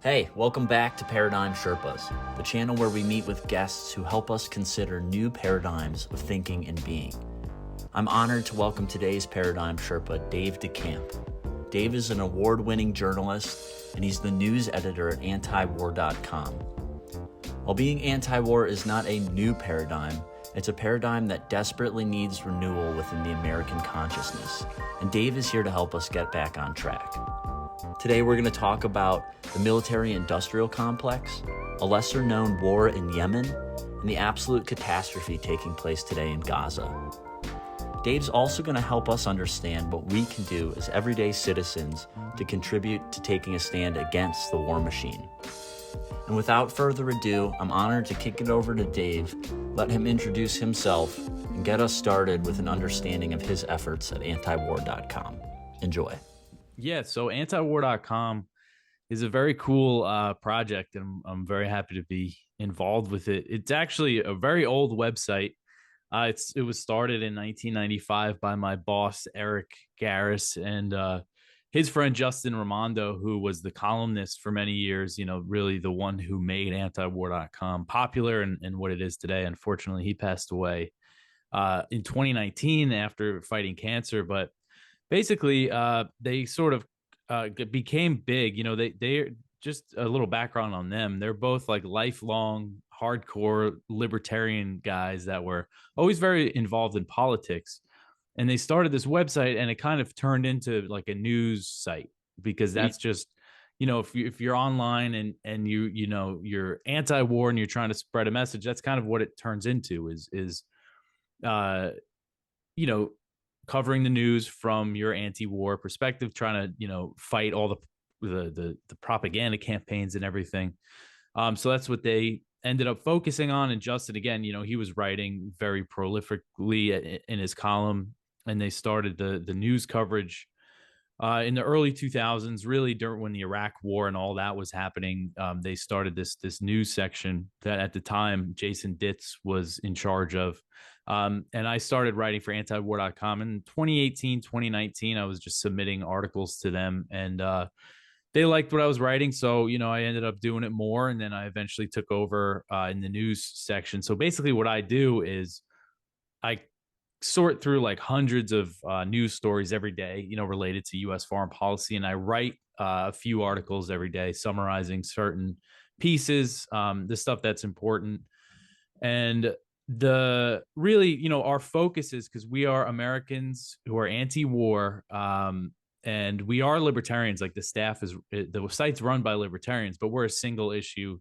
Hey, welcome back to Paradigm Sherpas, the channel where we meet with guests who help us consider new paradigms of thinking and being. I'm honored to welcome today's Paradigm Sherpa, Dave Decamp. Dave is an award-winning journalist, and he's the news editor at antiwar.com. While being anti-war is not a new paradigm, it's a paradigm that desperately needs renewal within the American consciousness, and Dave is here to help us get back on track. Today we're going to talk about the military-industrial complex, a lesser-known war in Yemen, and the absolute catastrophe taking place today in Gaza. Dave's also going to help us understand what we can do as everyday citizens to contribute to taking a stand against the war machine. And without further ado, I'm honored to kick it over to Dave, let him introduce himself, and get us started with an understanding of his efforts at antiwar.com. Enjoy. Yeah, so antiwar.com is a very cool project, and I'm very happy to be involved with it. It's actually a very old website. It was started in 1995 by my boss, Eric Garris, and his friend, Justin Raimondo, who was the columnist for many years, really the one who made antiwar.com popular and what it is today. Unfortunately, he passed away in 2019 after fighting cancer, but basically they sort of became big. They're just a little background on them. They're both like lifelong hardcore libertarian guys that were always very involved in politics, and they started this website, and it kind of turned into like a news site, because that's just, if you're online and you're anti-war and you're trying to spread a message, that's kind of what it turns into, is uh covering the news from your anti-war perspective, trying to fight all the propaganda campaigns and everything. So that's what they ended up focusing on. And Justin, again, he was writing very prolifically in his column, and they started the news coverage in the early 2000s, really during when the Iraq War and all that was happening. They started this news section that at the time Jason Ditz was in charge of. And I started writing for antiwar.com in 2018, 2019. I was just submitting articles to them, and they liked what I was writing. So, I ended up doing it more. And then I eventually took over in the news section. So basically what I do is I sort through like hundreds of news stories every day, related to U.S. foreign policy. And I write a few articles every day summarizing certain pieces, the stuff that's important. And the really, our focus is because we are Americans who are anti-war, and we are libertarians. Like the site's run by libertarians, but we're a single issue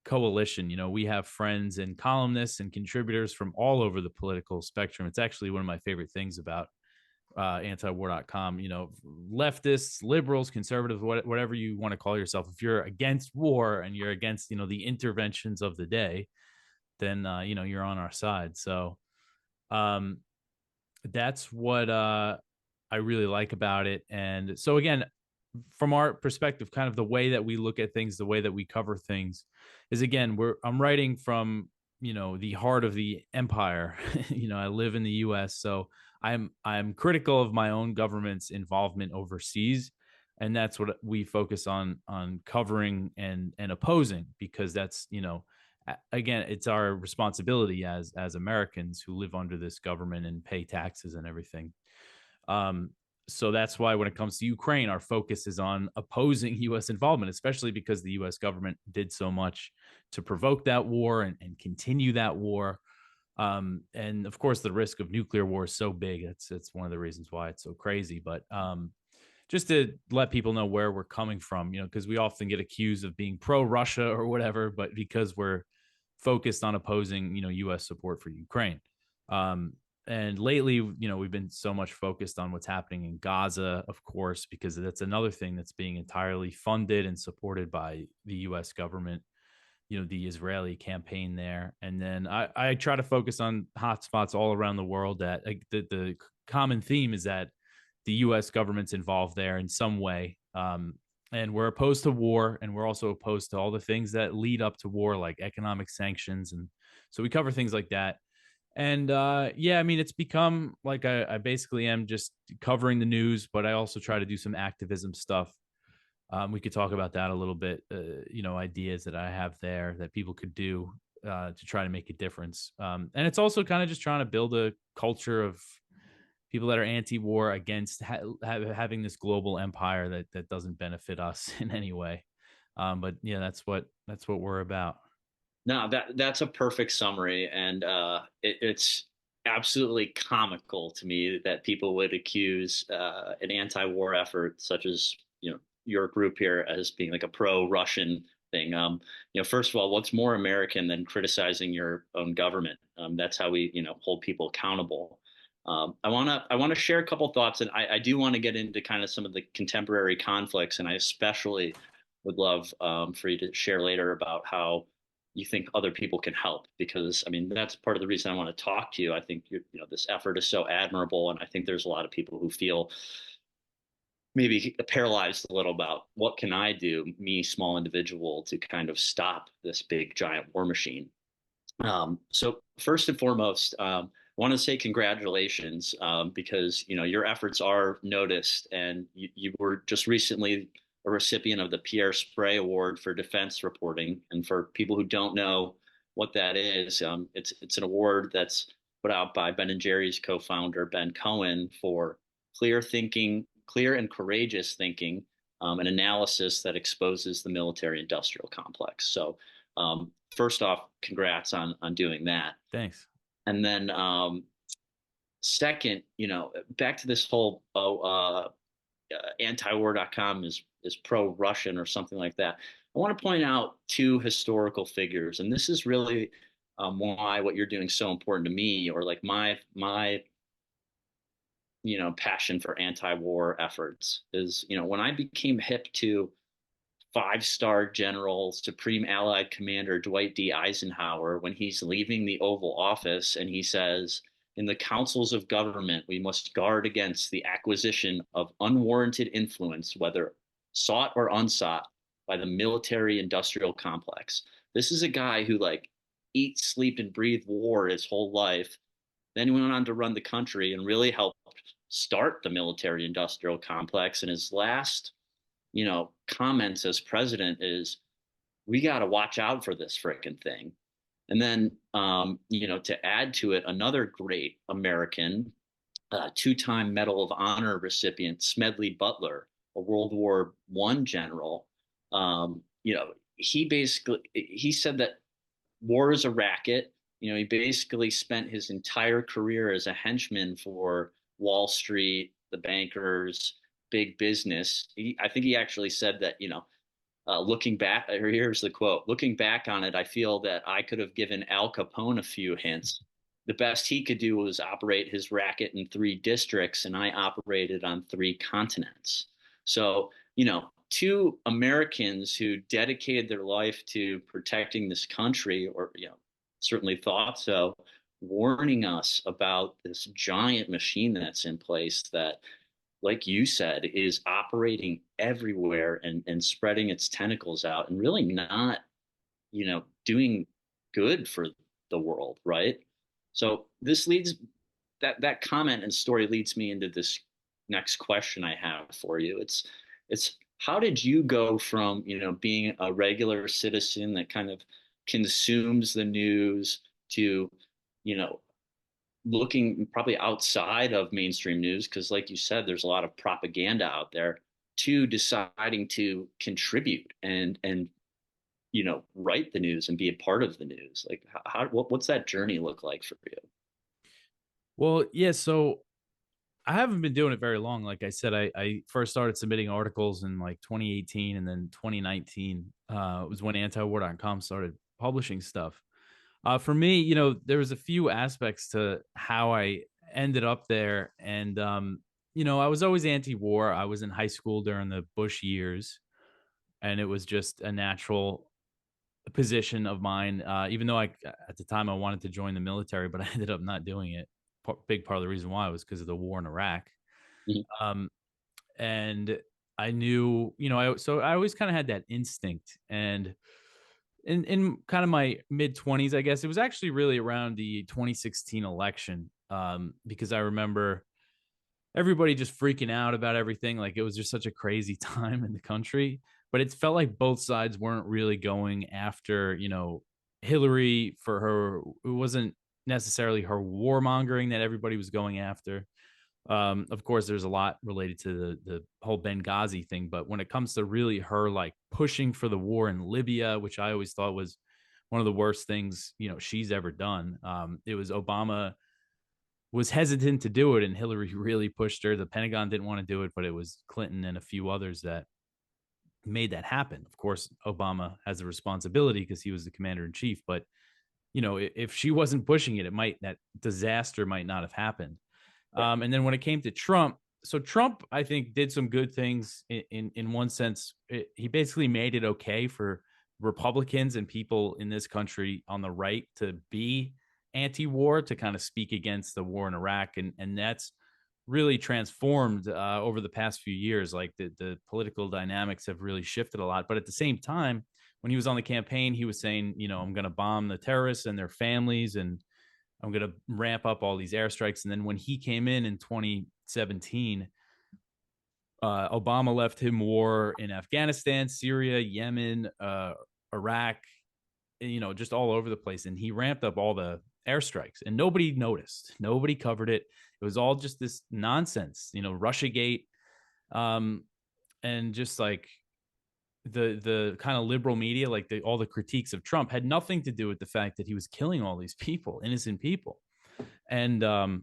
coalition. We have friends and columnists and contributors from all over the political spectrum. It's actually one of my favorite things about antiwar.com. Leftists, liberals, conservatives, whatever you want to call yourself. If you're against war and you're against the interventions of the day, then you're on our side. So that's what I really like about it. And so again, from our perspective, kind of the way that we look at things, the way that we cover things is, again, I'm writing from the heart of the empire. I live in the US, so I'm critical of my own government's involvement overseas, and that's what we focus on covering and opposing, because that's again, it's our responsibility as Americans who live under this government and pay taxes and everything. So that's why when it comes to Ukraine, our focus is on opposing U.S. involvement, especially because the U.S. government did so much to provoke that war and continue that war. And of course, the risk of nuclear war is so big. It's one of the reasons why it's so crazy. But just to let people know where we're coming from, because we often get accused of being pro-Russia or whatever, but because we're focused on opposing, U.S. support for Ukraine. And lately, we've been so much focused on what's happening in Gaza, of course, because that's another thing that's being entirely funded and supported by the U.S. government, the Israeli campaign there. And then I try to focus on hotspots all around the world that the common theme is that the U.S. government's involved there in some way. And we're opposed to war, and we're also opposed to all the things that lead up to war, like economic sanctions. And so we cover things like that. And it's become like I basically am just covering the news, but I also try to do some activism stuff We could talk about that a little bit, ideas that I have there that people could do to try to make a difference. And it's also kind of just trying to build a culture of people that are anti-war against having this global empire that doesn't benefit us in any way. But yeah, that's what we're about. No, that's a perfect summary, and it's absolutely comical to me that people would accuse an anti-war effort such as your group here as being like a pro-Russian thing. First of all, what's more American than criticizing your own government? That's how we hold people accountable. I want to share a couple thoughts, and I do want to get into kind of some of the contemporary conflicts, and I especially would love for you to share later about how you think other people can help, because I mean that's part of the reason I want to talk to you. I think this effort is so admirable, and I think there's a lot of people who feel maybe paralyzed a little about what can I do, me, small individual, to kind of stop this big giant war machine. So first and foremost, I want to say congratulations, because your efforts are noticed, and you were just recently a recipient of the Pierre Sprey Award for defense reporting. And for people who don't know what that is, it's an award that's put out by Ben and Jerry's co-founder Ben Cohen for clear and courageous thinking, and analysis that exposes the military-industrial complex. So, first off, congrats on doing that. Thanks. And then second, back to this whole antiwar.com is pro-Russian or something like that. I want to point out two historical figures, and this is really why what you're doing is so important to me, or like my passion for anti-war efforts is, when I became hip to five-star general, Supreme Allied Commander Dwight D. Eisenhower, when he's leaving the Oval Office and he says, in the councils of government, we must guard against the acquisition of unwarranted influence, whether sought or unsought, by the military industrial complex. This is a guy who like eats, sleep, and breathe war his whole life. Then he went on to run the country and really helped start the military industrial complex. And his last comments as president is, we got to watch out for this frickin' thing. And then, to add to it, another great American, two-time Medal of Honor recipient, Smedley Butler, a World War I general, he said that war is a racket. He basically spent his entire career as a henchman for Wall Street, the bankers, big business. I think he actually said that, looking back, or here's the quote, looking back on it, I feel that I could have given Al Capone a few hints. The best he could do was operate his racket in 3 districts, and I operated on 3 continents. So, two Americans who dedicated their life to protecting this country, or, certainly thought so, warning us about this giant machine that's in place that, like you said, is operating everywhere and spreading its tentacles out and really not, doing good for the world, right? So this leads that comment and story leads me into this next question I have for you. It's how did you go from, being a regular citizen that kind of consumes the news to, looking probably outside of mainstream news, because like you said, there's a lot of propaganda out there, to deciding to contribute and write the news and be a part of the news? Like what's that journey look like for you? Well, yeah, so I haven't been doing it very long. Like I said, I first started submitting articles in like 2018, and then 2019 was when antiwar.com started publishing stuff. For me, there was a few aspects to how I ended up there. And, I was always anti-war. I was in high school during the Bush years, and it was just a natural position of mine. Even though at the time I wanted to join the military, but I ended up not doing it. Big part of the reason why was because of the war in Iraq. Mhm. And I knew, so I always kind of had that instinct. And in kind of my mid 20s, I guess it was actually really around the 2016 election, because I remember everybody just freaking out about everything. Like it was just such a crazy time in the country. but it felt like both sides weren't really going after, you know, Hillary for her. It wasn't necessarily her warmongering that everybody was going after. Of course, there's a lot related to the whole Benghazi thing, but when it comes to really her like pushing for the war in Libya, which I always thought was one of the worst things, you know, she's ever done. It was Obama was hesitant to do it, and Hillary really pushed her. The Pentagon didn't want to do it, but it was Clinton and a few others that made that happen. Of course, Obama has a responsibility because he was the commander in chief, but you know, if she wasn't pushing it, that disaster might not have happened. And then when it came to Trump, so Trump, I think, did some good things in one sense. He basically made it okay for Republicans and people in this country on the right to be anti-war, to kind of speak against the war in Iraq, and that's really transformed over the past few years. Like the political dynamics have really shifted a lot. But at the same time, when he was on the campaign, he was saying, you know, I'm going to bomb the terrorists and their families, and I'm going to ramp up all these airstrikes. And then when he came in 2017, Obama left him war in Afghanistan, Syria, Yemen, Iraq, you know, just all over the place. And he ramped up all the airstrikes, and nobody noticed. Nobody covered it. It was all just this nonsense, you know, Russiagate, and just like the kind of liberal media, like all the critiques of Trump had nothing to do with the fact that he was killing all these people, innocent people. And the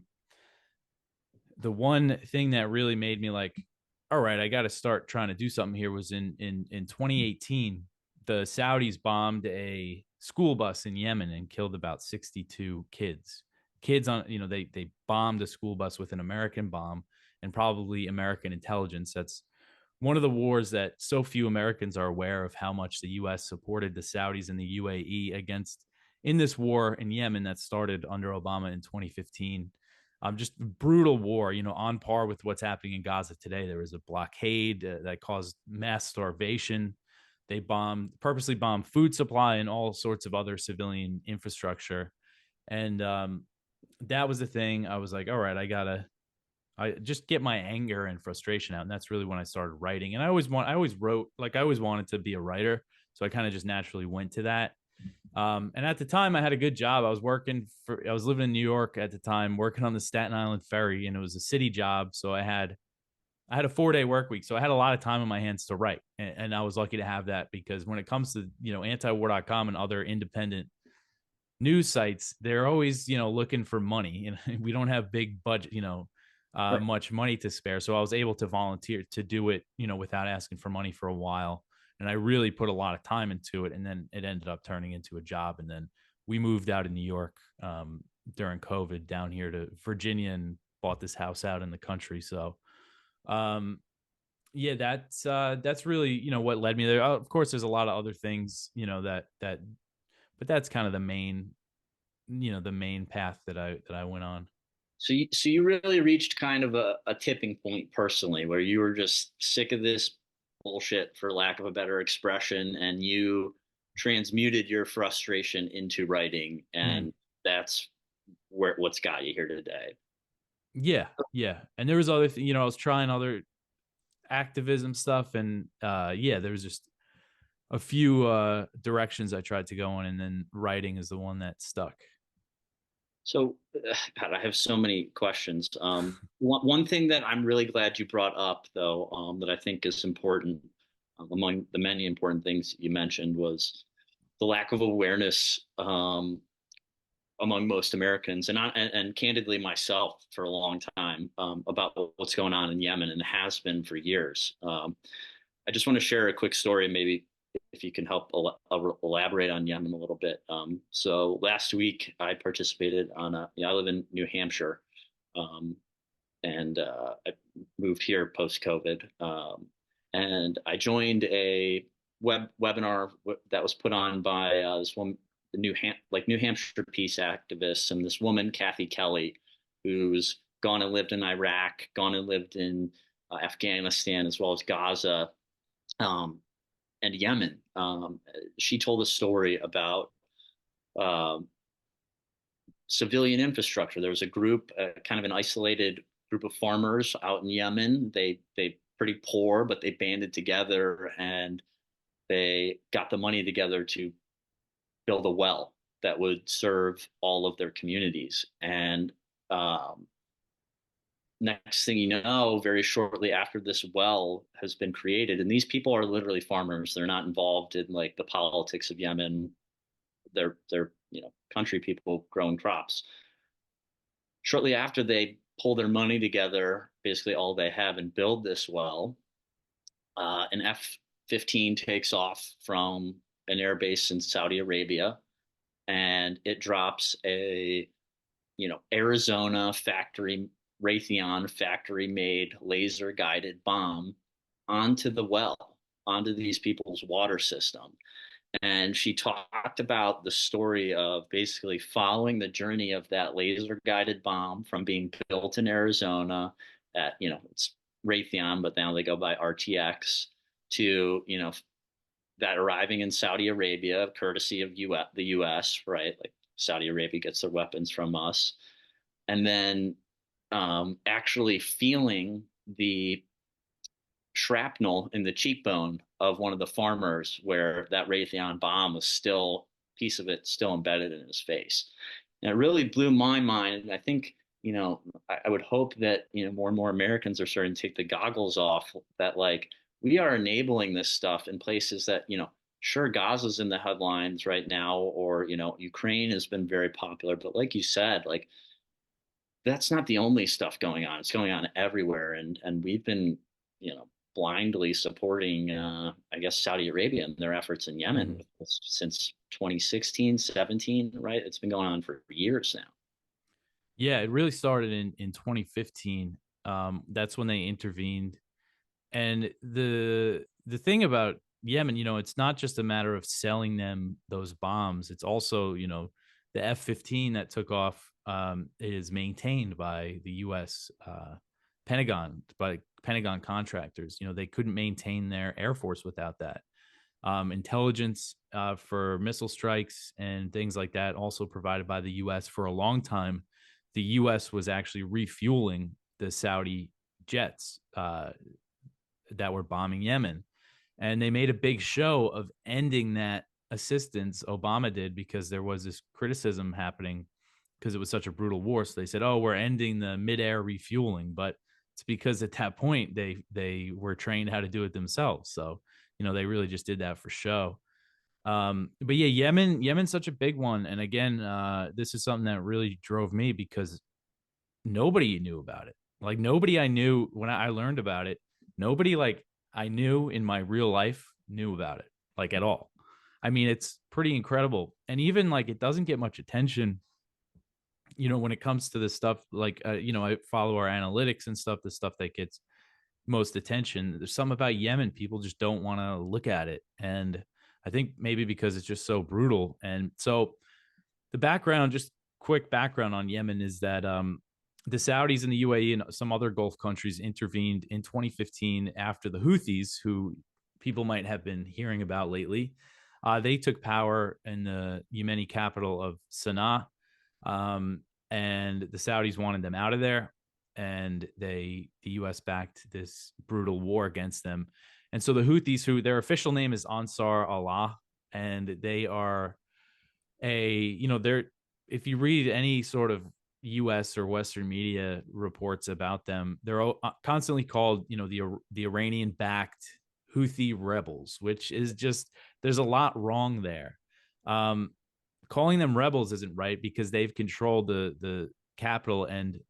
one thing that really made me like, all right, I got to start trying to do something here was in 2018, the Saudis bombed a school bus in Yemen and killed about 62 kids on, you know, they bombed a school bus with an American bomb and probably American intelligence. That's one of the wars that so few Americans are aware of, how much the U.S. supported the Saudis and the UAE against in this war in Yemen that started under Obama in 2015. Just brutal war, you know, on par with what's happening in Gaza today. There was a blockade that caused mass starvation. They purposely bombed food supply and all sorts of other civilian infrastructure. And that was the thing. I was like, all right, I just get my anger and frustration out. And that's really when I started writing. And I always wanted to be a writer. So I kind of just naturally went to that. And at the time I had a good job. I was living in New York at the time, working on the Staten Island ferry, and it was a city job. So I had a 4-day work week. So I had a lot of time on my hands to write. And I was lucky to have that, because when it comes to, you know, antiwar.com and other independent news sites, they're always, you know, looking for money, and we don't have big budget, you know, much money to spare. So I was able to volunteer to do it, you know, without asking for money for a while. And I really put a lot of time into it. And then it ended up turning into a job. And then we moved out of New York during COVID down here to Virginia and bought this house out in the country. So, yeah, that's really, you know, what led me there. Of course, there's a lot of other things, you know, but that's kind of the main path that I went on. So you really reached kind of a tipping point personally, where you were just sick of this bullshit, for lack of a better expression, and you transmuted your frustration into writing, and that's what's got you here today. Yeah. And there was other, you know, I was trying other activism stuff, and there was just a few directions I tried to go in, and then writing is the one that stuck. So, God, I have so many questions. One thing that I'm really glad you brought up, though, that I think is important, among the many important things you mentioned, was the lack of awareness among most Americans, and candidly myself for a long time, about what's going on in Yemen, and has been for years. I just want to share a quick story, maybe if you can help elaborate on Yemen a little bit. So last week I participated on I live in New Hampshire, and I moved here post-COVID, and I joined a webinar that was put on by this woman, the New Hampshire peace activists, and this woman, Kathy Kelly, who's gone and lived in Iraq, gone and lived in Afghanistan, as well as Gaza, and Yemen. She told a story about civilian infrastructure. There was a group, kind of an isolated group of farmers out in Yemen. They pretty poor, but they banded together and they got the money together to build a well that would serve all of their communities. And um, next thing you know, very shortly after this well has been created, and these people are literally farmers, they're not involved in like the politics of Yemen. They're country people growing crops. Shortly after they pull their money together, basically all they have, and build this well, an F-15 takes off from an air base in Saudi Arabia, and it drops a Arizona factory, Raytheon factory made laser guided bomb onto the well, onto these people's water system. And she talked about the story of basically following the journey of that laser guided bomb from being built in Arizona at, it's Raytheon, but now they go by RTX, to, that arriving in Saudi Arabia, courtesy of the US, right? Like Saudi Arabia gets their weapons from us. And then actually feeling the shrapnel in the cheekbone of one of the farmers, where that Raytheon bomb was still, piece of it still embedded in his face. And it really blew my mind. And I think, I would hope that, more and more Americans are starting to take the goggles off, that like we are enabling this stuff in places that, sure, Gaza's in the headlines right now, or, Ukraine has been very popular. But like you said, like that's not the only stuff going on. It's going on everywhere. And we've been, blindly supporting, I guess, Saudi Arabia and their efforts in Yemen since 2016, 17, right? It's been going on for years now. Yeah, it really started in 2015. That's when they intervened. And the thing about Yemen, it's not just a matter of selling them those bombs. It's also, the F-15 that took off is maintained by the U.S. Pentagon, by Pentagon contractors. They couldn't maintain their Air Force without that. Intelligence for missile strikes and things like that also provided by the U.S. For a long time. The U.S. was actually refueling the Saudi jets that were bombing Yemen. And they made a big show of ending that assistance. Obama did, because there was this criticism happening because it was such a brutal war. So they said, oh, we're ending the midair refueling. But it's because at that point they were trained how to do it themselves. So, they really just did that for show. But yeah, Yemen's such a big one. And again, this is something that really drove me, because nobody knew about it. Like nobody I knew when I learned about it, nobody like I knew in my real life knew about it, like at all. I mean, it's pretty incredible. And even like it doesn't get much attention, when it comes to this stuff. Like, I follow our analytics and stuff, the stuff that gets most attention. There's something about Yemen, people just don't want to look at it. And I think maybe because it's just so brutal. And so the background, just quick background on Yemen, is that the Saudis and the UAE and some other Gulf countries intervened in 2015 after the Houthis, who people might have been hearing about lately. They took power in the Yemeni capital of Sana'a, and the Saudis wanted them out of there, and the U.S. backed this brutal war against them. And so the Houthis, who their official name is Ansar Allah, and they are they're, if you read any sort of U.S. or Western media reports about them, they're constantly called, the Iranian-backed Houthi rebels, which is just, there's a lot wrong there. Calling them rebels isn't right, because they've controlled the capital. And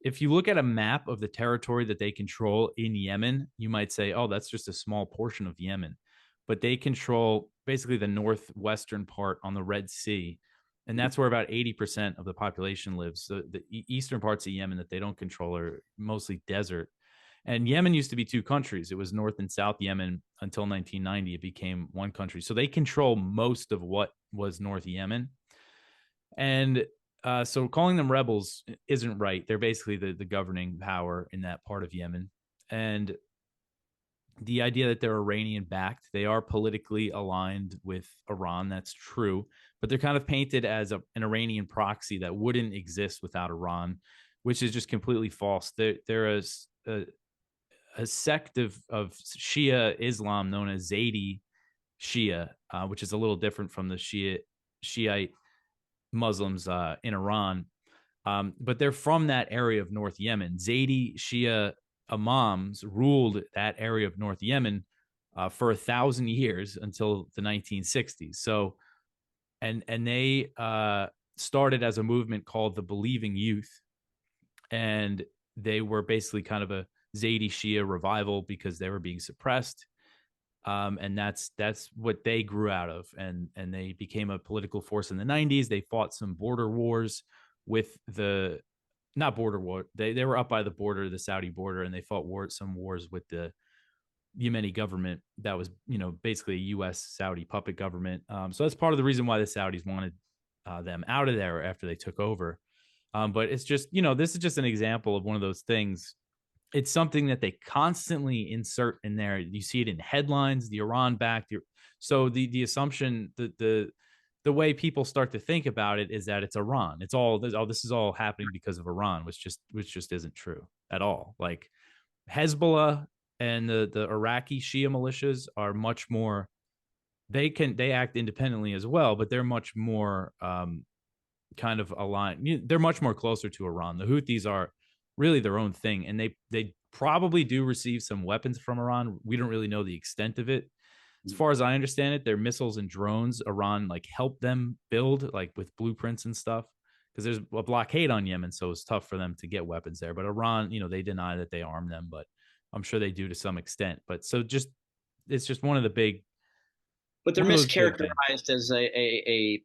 if you look at a map of the territory that they control in Yemen, you might say, oh, that's just a small portion of Yemen. But they control basically the northwestern part on the Red Sea. And that's where about 80% of the population lives. So the eastern parts of Yemen that they don't control are mostly desert. And Yemen used to be two countries. It was North and South Yemen until 1990. It became one country. So they control most of what was North Yemen. And so calling them rebels isn't right. They're basically the governing power in that part of Yemen. And the idea that they're Iranian backed, they are politically aligned with Iran. That's true. But they're kind of painted as an Iranian proxy that wouldn't exist without Iran, which is just completely false. They're a sect of Shia Islam known as Zaidi, Shia, which is a little different from the Shiite Muslims in Iran. But they're from that area of North Yemen. Zaidi Shia imams ruled that area of North Yemen for 1,000 years until the 1960s. So, and they started as a movement called the Believing Youth, and they were basically kind of a Zaidi Shia revival because they were being suppressed. And that's what they grew out of, and they became a political force in the 90s. They fought some border wars with the not border war. They were up by the border, the Saudi border, and they fought some wars with the Yemeni government that was, basically a U.S. Saudi puppet government. So that's part of the reason why the Saudis wanted them out of there after they took over. But it's just, this is just an example of one of those things. It's something that they constantly insert in there. You see it in headlines, the Iran backed. So the assumption, the way people start to think about it is that it's Iran. It's all this is all happening because of Iran, which just isn't true at all. Like Hezbollah and the Iraqi Shia militias are much more. They act independently as well, but they're much more kind of aligned. They're much more closer to Iran. The Houthis are really their own thing, and they probably do receive some weapons from Iran. We don't really know the extent of it. As far as I understand it, their missiles and drones, Iran like helped them build, like with blueprints and stuff, because there's a blockade on Yemen, so it's tough for them to get weapons there. But Iran, they deny that they arm them, but I'm sure they do to some extent. But so it's just one of the big. But they're mischaracterized as a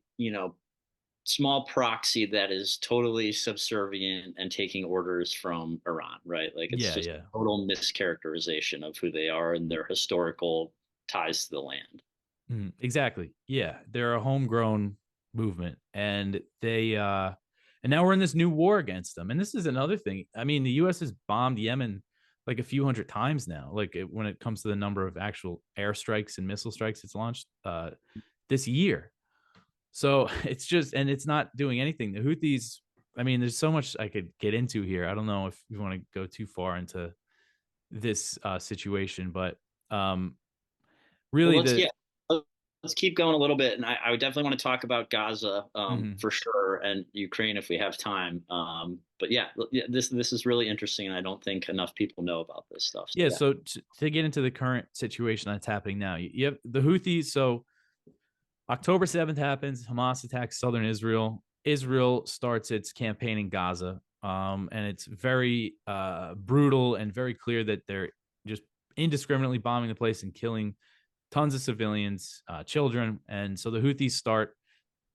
small proxy that is totally subservient and taking orders from Iran, right? Like it's just a total mischaracterization of who they are and their historical ties to the land. Exactly. Yeah. They're a homegrown movement, and they and now we're in this new war against them. And this is another thing. I mean, the US has bombed Yemen like a few hundred times now. Like when it comes to the number of actual airstrikes and missile strikes it's launched this year. So it's just, and it's not doing anything. The Houthis, I mean, there's so much I could get into here. I don't know if you want to go too far into this situation, but really, let's keep going a little bit. And I would definitely want to talk about Gaza for sure, and Ukraine if we have time. But this is really interesting, and I don't think enough people know about this stuff. So, so to get into the current situation that's happening now, you have the Houthis. So October 7th happens. Hamas attacks southern Israel. Israel starts its campaign in Gaza. And it's very brutal and very clear that they're just indiscriminately bombing the place and killing tons of civilians, children. And so the Houthis start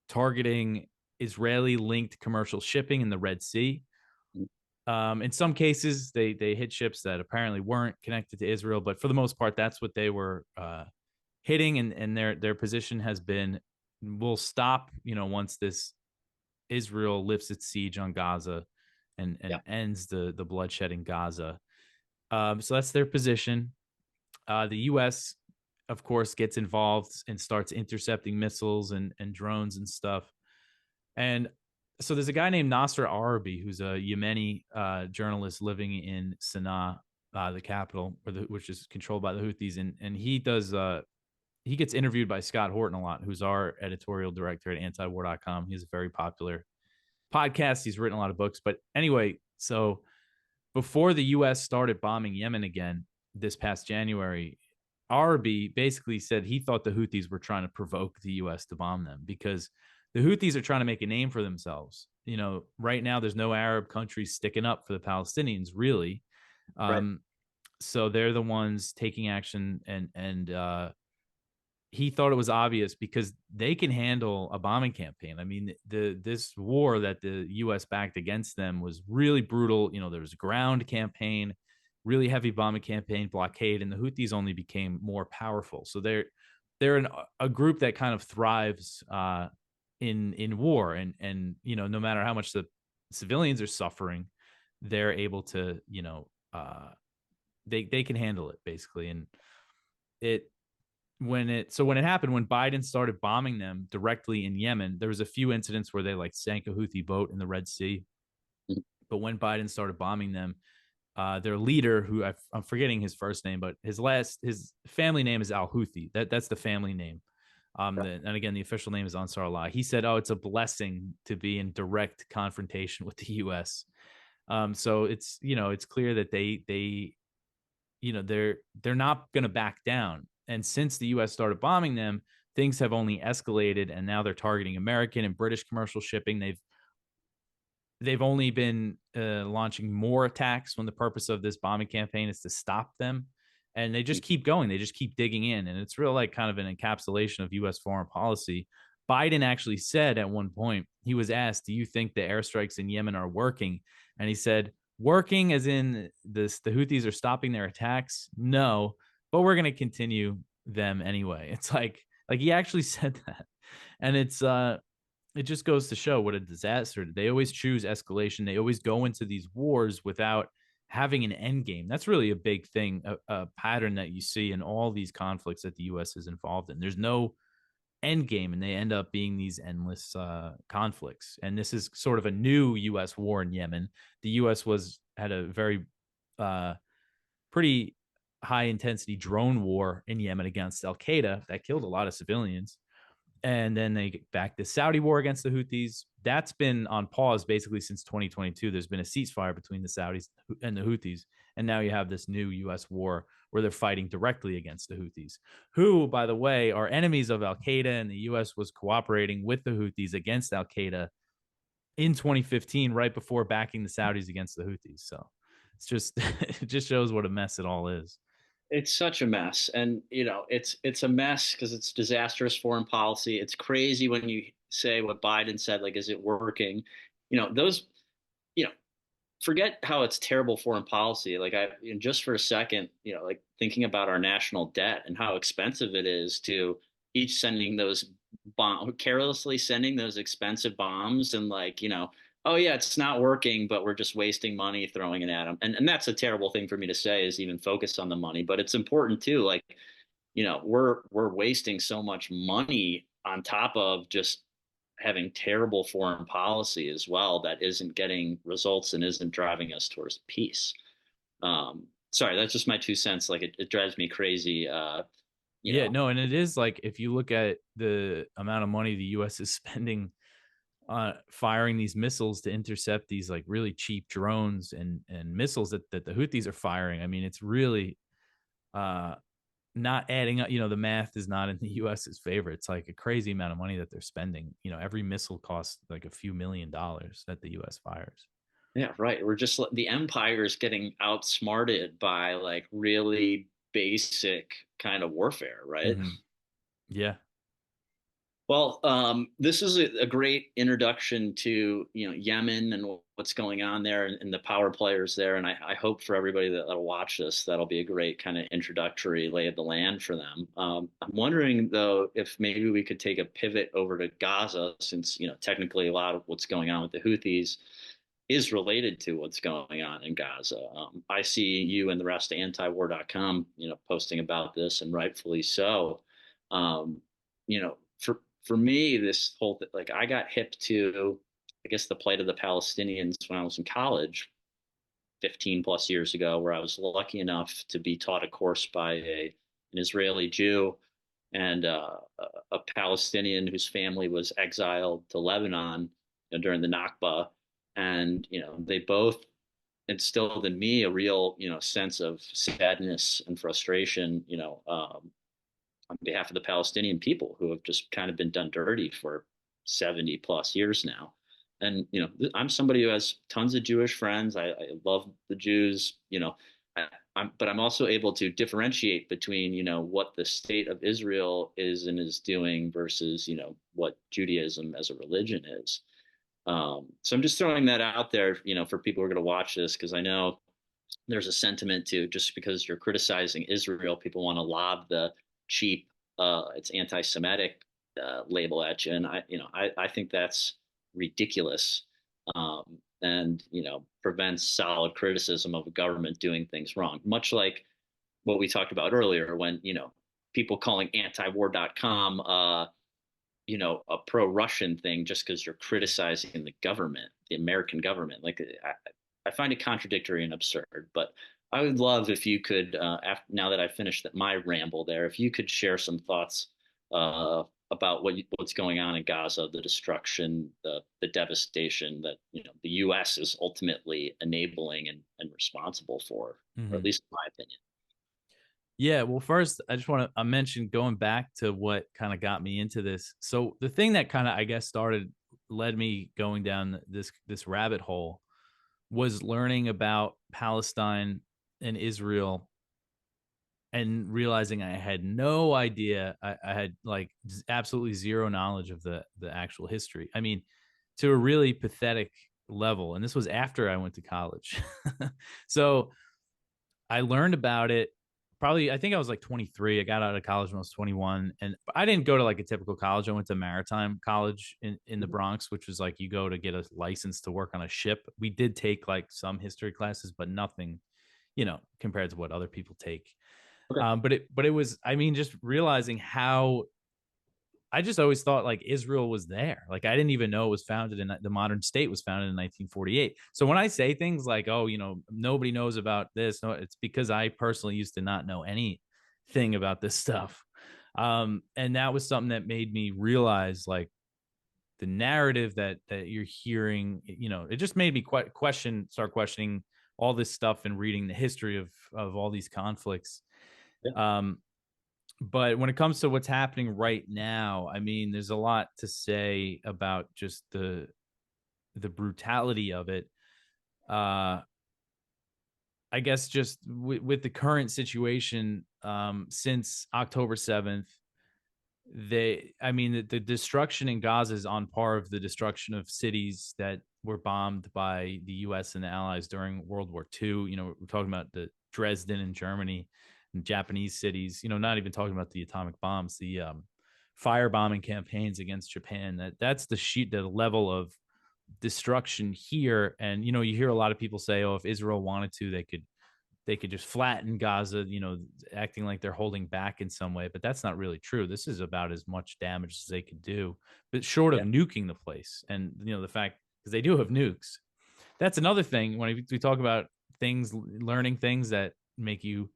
targeting Israeli-linked commercial shipping in the Red Sea. In some cases, they hit ships that apparently weren't connected to Israel, but for the most part, that's what they were hitting, and their position has been, we'll stop, once this Israel lifts its siege on Gaza and ends the bloodshed in Gaza. So that's their position. The U.S., of course, gets involved and starts intercepting missiles and drones and stuff. And so there's a guy named Nasser Arabi, who's a Yemeni journalist living in Sana'a, the capital, which is controlled by the Houthis, and he does. He gets interviewed by Scott Horton a lot, who's our editorial director at antiwar.com. He has a very popular podcast. He's written a lot of books. But anyway, so before the U.S. started bombing Yemen again this past January, Arabi basically said he thought the Houthis were trying to provoke the U.S. to bomb them because the Houthis are trying to make a name for themselves. Right now there's no Arab countries sticking up for the Palestinians, really. Right. So they're the ones taking action, and he thought it was obvious because they can handle a bombing campaign. I mean, this war that the U.S. backed against them was really brutal. There was a ground campaign, really heavy bombing campaign, blockade, and the Houthis only became more powerful. So they're a group that kind of thrives in war, and no matter how much the civilians are suffering, they're able to they can handle it basically. And when it happened, when Biden started bombing them directly in Yemen, there was a few incidents where they sank a Houthi boat in the Red Sea. But when Biden started bombing them, their leader, who I'm forgetting his first name, but his family name is Al Houthi. That's the family name. And again, the official name is Ansar Allah. He said, "Oh, it's a blessing to be in direct confrontation with the U.S." So it's clear that they're not going to back down. And since the U.S. started bombing them, things have only escalated, and now they're targeting American and British commercial shipping. They've only been launching more attacks when the purpose of this bombing campaign is to stop them. And they just keep going. They just keep digging in. And it's real like kind of an encapsulation of U.S. foreign policy. Biden actually said at one point, he was asked, "Do you think the airstrikes in Yemen are working?" And he said, "Working as in the Houthis are stopping their attacks? No, but we're going to continue them anyway." It's like he actually said that. And it just goes to show what a disaster. They always choose escalation. They always go into these wars without having an end game. That's really a big thing, a pattern that you see in all these conflicts that the U.S. is involved in. There's no end game, and they end up being these endless conflicts. And this is sort of a new U.S. war in Yemen. The U.S. had a very pretty high intensity drone war in Yemen against Al Qaeda that killed a lot of civilians. And then they get back the Saudi war against the Houthis. That's been on pause basically since 2022. There's been a ceasefire between the Saudis and the Houthis. And now you have this new U.S. war where they're fighting directly against the Houthis, who, by the way, are enemies of Al Qaeda. And the U.S. was cooperating with the Houthis against Al Qaeda in 2015, right before backing the Saudis against the Houthis. So it's just, it just shows what a mess it all is. It's such a mess, and it's a mess because it's disastrous foreign policy. It's crazy when you say what Biden said, like, is it working? Those, you know, forget how it's terrible foreign policy. Like, just for a second, like thinking about our national debt and how expensive it is to each sending those carelessly sending those expensive bombs, and like, oh yeah, it's not working, but we're just wasting money throwing it at them. And that's a terrible thing for me to say, is even focus on the money, but it's important too. Like, we're wasting so much money on top of just having terrible foreign policy as well that isn't getting results and isn't driving us towards peace. Sorry, that's just my 2 cents. Like, it drives me crazy. Yeah, no, and it is like, if you look at the amount of money the U.S. is spending firing these missiles to intercept these like really cheap drones and missiles that the Houthis are firing. I mean, it's really not adding up. The math is not in the US's favor. It's like a crazy amount of money that they're spending. Every missile costs like a few $1,000,000 that the US fires. Yeah, right. We're just, the empire is getting outsmarted by like really basic kind of warfare, right? Mm-hmm. Yeah. Well, this is a great introduction to Yemen and what's going on there, and the power players there. And I hope for everybody that'll watch this, that'll be a great kind of introductory lay of the land for them. I'm wondering though if maybe we could take a pivot over to Gaza, since technically a lot of what's going on with the Houthis is related to what's going on in Gaza. I see you and the rest of antiwar.com, posting about this, and rightfully so. For me, this whole like, I got hip to, I guess, the plight of the Palestinians when I was in college 15 plus years ago, where I was lucky enough to be taught a course by an Israeli Jew and a Palestinian whose family was exiled to Lebanon during the Nakba. And, they both instilled in me a real, sense of sadness and frustration, on behalf of the Palestinian people, who have just kind of been done dirty for 70 plus years now. And, I'm somebody who has tons of Jewish friends. I love the Jews, but I'm also able to differentiate between, what the state of Israel is and is doing versus, what Judaism as a religion is. So I'm just throwing that out there, for people who are going to watch this, because I know there's a sentiment to, just because you're criticizing Israel, people want to lob the cheap, it's anti-Semitic label at you, and I think that's ridiculous, and prevents solid criticism of a government doing things wrong. Much like what we talked about earlier, when people calling antiwar.com a pro-Russian thing just because you're criticizing the government, the American government. Like, I find it contradictory and absurd. But I would love if you could, now that I've finished my ramble there, if you could share some thoughts about what's going on in Gaza, the destruction, the devastation that the U.S. is ultimately enabling and responsible for, or at Mhm. least in my opinion. Yeah, well, first, I just want to mention going back to what kind of got me into this. So the thing that kind of, I guess, led me going down this rabbit hole was learning about Palestine and Israel and realizing I had no idea. I had like absolutely zero knowledge of the actual history. I mean, to a really pathetic level. And this was after I went to college. So I learned about it probably, I think I was like 23. I got out of college when I was 21. And I didn't go to like a typical college. I went to Maritime College in the Mhm. Bronx, which was like you go to get a license to work on a ship. We did take like some history classes, but nothing, compared to what other people take. Okay. But it was, I mean, just realizing how I just always thought like Israel was there. Like I didn't even know it was founded in the modern state was founded in 1948. So when I say things like, oh, nobody knows about this, no, it's because I personally used to not know anything about this stuff. And that was something that made me realize like the narrative that you're hearing, it just made me start questioning all this stuff and reading the history of all these conflicts. Yeah. But when it comes to what's happening right now, I mean, there's a lot to say about just the brutality of it. Uh, I guess just with the current situation, since October 7th, I mean, the destruction in Gaza is on par of the destruction of cities that were bombed by the U.S. and the Allies during World War II. We're talking about the Dresden in Germany and Japanese cities. Not even talking about the atomic bombs, the firebombing campaigns against Japan. That's the level of destruction here. And you hear a lot of people say, "Oh, if Israel wanted to, they could just flatten Gaza, acting like they're holding back in some way." But that's not really true. This is about as much damage as they could do, but short of Yeah. nuking the place. And, the fact, because they do have nukes. That's another thing when we talk about learning things that make you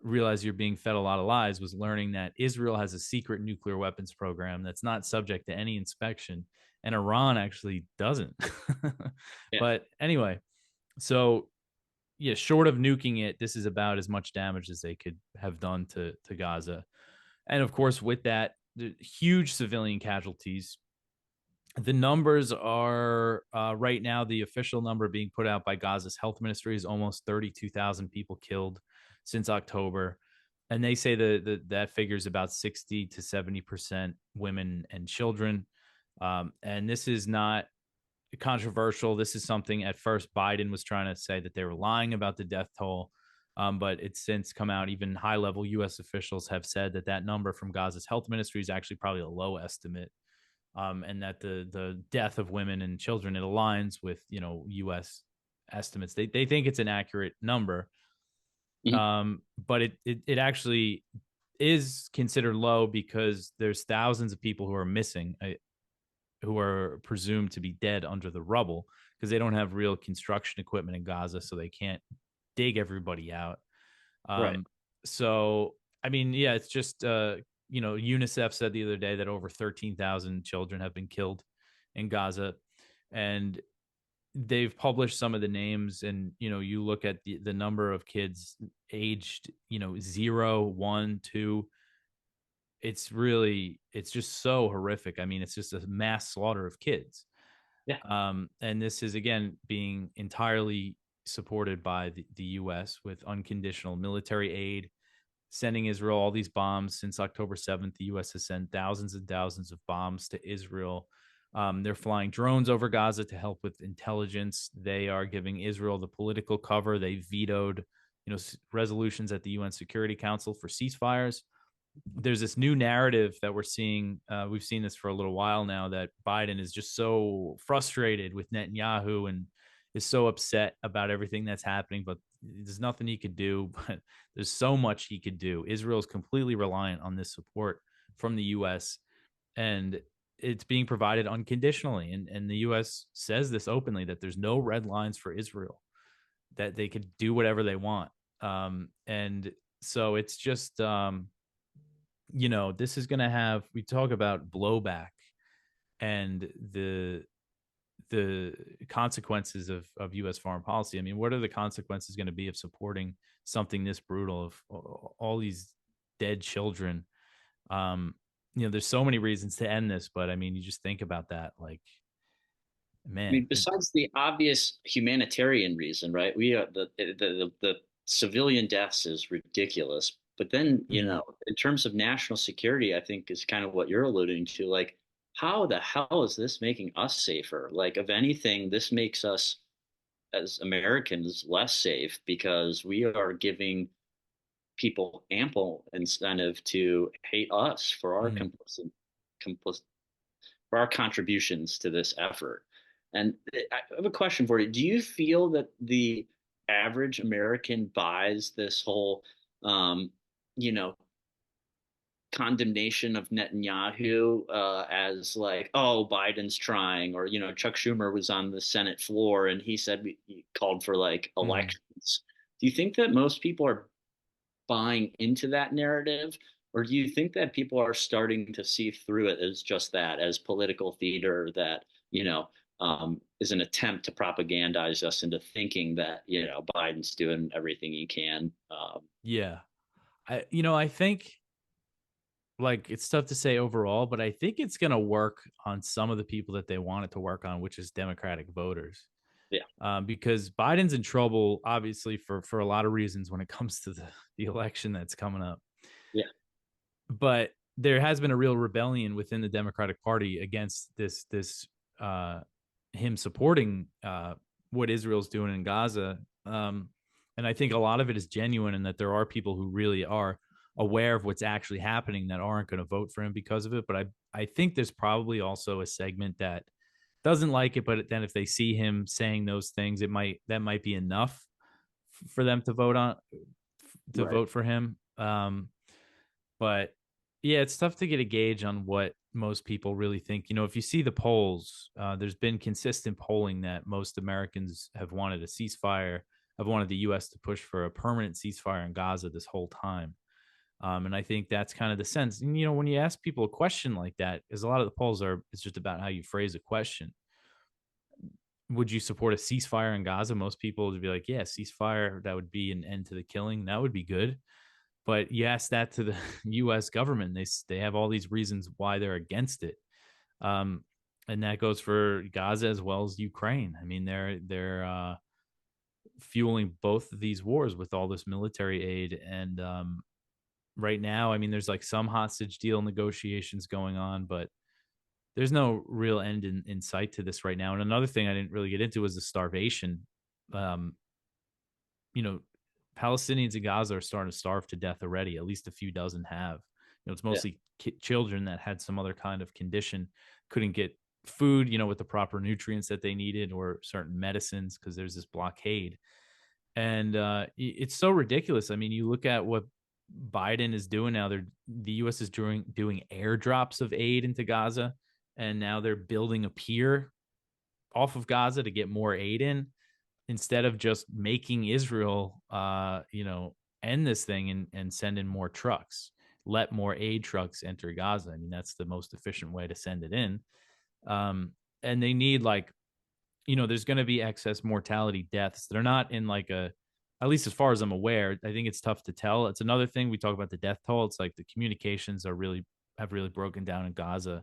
realize you're being fed a lot of lies, was learning that Israel has a secret nuclear weapons program that's not subject to any inspection. And Iran actually doesn't. Yeah. But anyway, so yeah, short of nuking it, this is about as much damage as they could have done to Gaza. And of course, with that, the huge civilian casualties. The numbers are right now, the official number being put out by Gaza's health ministry is almost 32,000 people killed since October. And they say that figure is about 60 to 70% women and children. And this is not controversial. This is something at first Biden was trying to say that they were lying about the death toll. But it's since come out, even high level U.S. officials have said that number from Gaza's health ministry is actually probably a low estimate. And that the death of women and children, it aligns with U.S. estimates. They think it's an accurate number, Mhm. but it actually is considered low because there's thousands of people who are missing, who are presumed to be dead under the rubble because they don't have real construction equipment in Gaza, so they can't dig everybody out. Right. Um, so I mean, yeah, it's just UNICEF said the other day that over 13,000 children have been killed in Gaza, and they've published some of the names. And you look at the number of kids aged 0, 1, 2. It's just so horrific. I mean, it's just a mass slaughter of kids. Yeah. And this is again being entirely supported by the U.S. with unconditional military aid, sending Israel all these bombs. Since October 7th, the U.S. has sent thousands and thousands of bombs to Israel. They're flying drones over Gaza to help with intelligence. They are giving Israel the political cover. They vetoed, resolutions at the UN Security Council for ceasefires. There's this new narrative that we're seeing. We've seen this for a little while now, that Biden is just so frustrated with Netanyahu and is so upset about everything that's happening, but there's nothing he could do. But there's so much he could do. Israel is completely reliant on this support from the U.S. and it's being provided unconditionally. And the U.S. says this openly, that there's no red lines for Israel. that they could do whatever they want. And so it's just, this is going to have, we talk about blowback and the consequences of U.S. foreign policy. I mean, what are the consequences going to be of supporting something this brutal, of all these dead children? There's so many reasons to end this, but I mean, you just think about that, like, I man. mean, besides the obvious humanitarian reason, right? We are the civilian deaths is ridiculous. But then, Mhm. in terms of national security, I think is kind of what you're alluding to. Like, how the hell is this making us safer? Like, if anything, this makes us as Americans less safe because we are giving people ample incentive to hate us for our Mhm. complicit for our contributions to this effort. And I have a question for you. Do you feel that the average American buys this whole, um, you know, condemnation of Netanyahu as like, oh, Biden's trying, or Chuck Schumer was on the Senate floor and he said he called for like Mhm. elections. Do you think that most people are buying into that narrative? Or do you think that people are starting to see through it as just that, as political theater that, is an attempt to propagandize us into thinking that, Biden's doing everything he can? Yeah. I think, like, it's tough to say overall, but I think it's going to work on some of the people that they want it to work on, which is Democratic voters. Yeah, Because Biden's in trouble, obviously, for a lot of reasons when it comes to the election that's coming up. yeah, But there has been a real rebellion within the Democratic Party against this uh, him supporting what Israel's doing in Gaza. And I think a lot of it is genuine, and that there are people who really are aware of what's actually happening that aren't going to vote for him because of it. But I think there's probably also a segment that doesn't like it, but then if they see him saying those things, that might be enough for them to right. vote for him. But yeah, it's tough to get a gauge on what most people really think. If you see the polls, there's been consistent polling that most Americans have wanted a ceasefire, have wanted the U.S. to push for a permanent ceasefire in Gaza this whole time. And I think that's kind of the sense. And, when you ask people a question like that, because a lot of the polls it's just about how you phrase a question. Would you support a ceasefire in Gaza? Most people would be like, yeah, ceasefire. That would be an end to the killing. That would be good. But you ask that to the U.S. government, they have all these reasons why they're against it, um, and that goes for Gaza as well as Ukraine. I mean, they're fueling both of these wars with all this military aid, and right now, I mean, there's like some hostage deal negotiations going on, but there's no real end in sight to this right now. And another thing I didn't really get into was the starvation. Um, you know, Palestinians in Gaza are starting to starve to death already. At least a few dozen have. It's Yeah, mostly children that had some other kind of condition, couldn't get food, with the proper nutrients that they needed, or certain medicines, because there's this blockade. And it's so ridiculous. I mean, you look at what Biden is doing now. The U.S. is doing airdrops of aid into Gaza, and now they're building a pier off of Gaza to get more aid in, instead of just making Israel, end this thing and send in more trucks, let more aid trucks enter Gaza. I mean, that's the most efficient way to send it in. And they need, like, there's going to be excess mortality deaths. They're not in like at least as far as I'm aware, I think it's tough to tell. It's another thing we talk about the death toll. It's like the communications have really broken down in Gaza.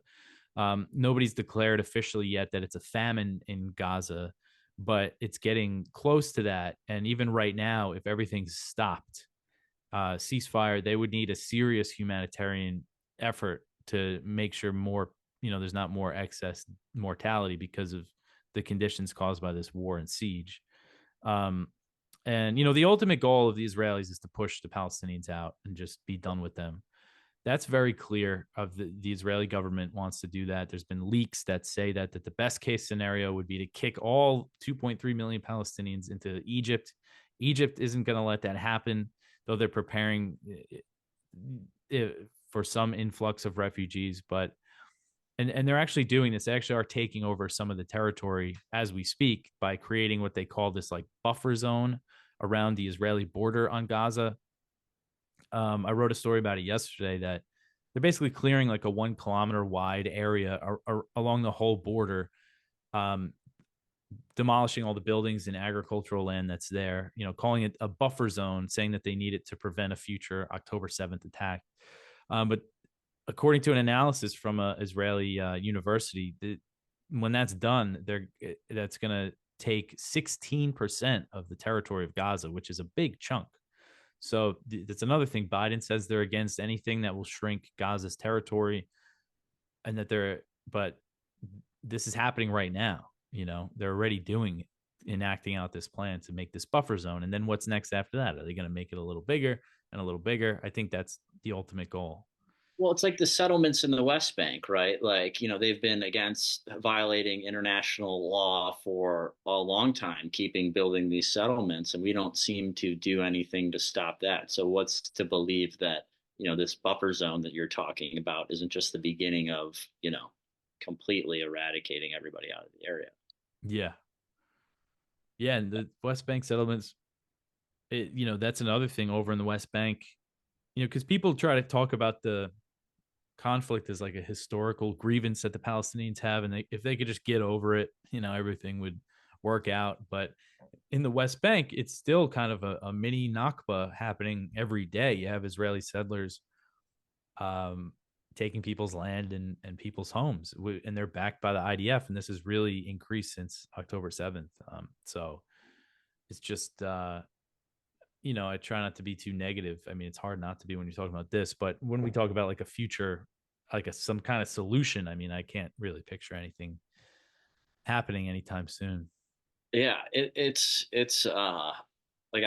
Nobody's declared officially yet that it's a famine in Gaza, but it's getting close to that. And even right now, if everything's stopped, ceasefire, they would need a serious humanitarian effort to make sure there's not more excess mortality because of the conditions caused by this war and siege. Um, and the ultimate goal of the Israelis is to push the Palestinians out and just be done with them. That's very clear. Of the Israeli government wants to do that. There's been leaks that say that the best case scenario would be to kick all 2.3 million Palestinians into Egypt. Egypt isn't going to let that happen, though they're preparing for some influx of refugees. But and they're actually doing this. They actually are taking over some of the territory as we speak by creating what they call this like buffer zone around the Israeli border on Gaza. I wrote a story about it yesterday that they're basically clearing like a 1 kilometer wide area along the whole border, um, demolishing all the buildings and agricultural land that's there, calling it a buffer zone, saying that they need it to prevent a future October 7th attack. But according to an analysis from an Israeli university, when that's done, that's going to take 16% of the territory of Gaza, which is a big chunk. So that's another thing. Biden says they're against anything that will shrink Gaza's territory, and but this is happening right now. They're already enacting out this plan to make this buffer zone. And then what's next after that? Are they going to make it a little bigger and a little bigger? I think that's the ultimate goal. Well, it's like the settlements in the West Bank, right? Like, they've been against violating international law for a long time, building these settlements, and we don't seem to do anything to stop that. So what's to believe that, this buffer zone that you're talking about isn't just the beginning of, completely eradicating everybody out of the area? Yeah. Yeah. And the West Bank settlements, that's another thing over in the West Bank, because people try to talk about the conflict as like a historical grievance that the Palestinians have, and if they could just get over it, everything would work out. But in the West Bank, it's still kind of a mini Nakba happening every day. You have Israeli settlers taking people's land and people's homes, and they're backed by the IDF, and this has really increased since October 7th. So it's just I try not to be too negative. I mean, it's hard not to be when you're talking about this, but when we talk about like a future, like some kind of solution, I mean, I can't really picture anything happening anytime soon. Yeah, it's like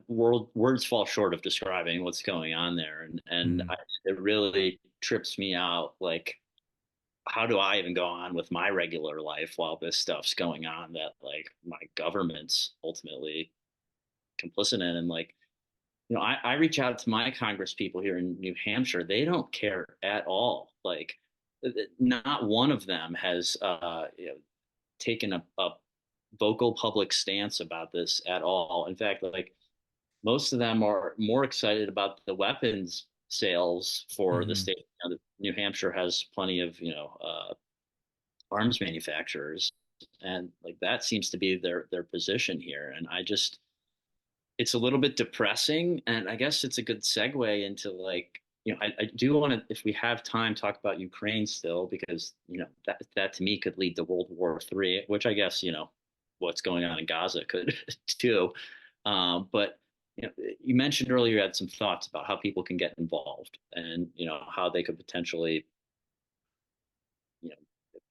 words fall short of describing what's going on there, and it really trips me out. Like, how do I even go on with my regular life while this stuff's going on that like my government's ultimately complicit in? And like, I reach out to my Congress people here in New Hampshire. They don't care at all. Like, not one of them has taken a vocal public stance about this at all. In fact, like most of them are more excited about the weapons sales for the state. New Hampshire has plenty of arms manufacturers, and like that seems to be their position here. And it's a little bit depressing, and I guess it's a good segue into like I do want to, if we have time, talk about Ukraine still, because that to me could lead to World War III, which I guess what's going on in Gaza could too. But you mentioned earlier you had some thoughts about how people can get involved, and how they could potentially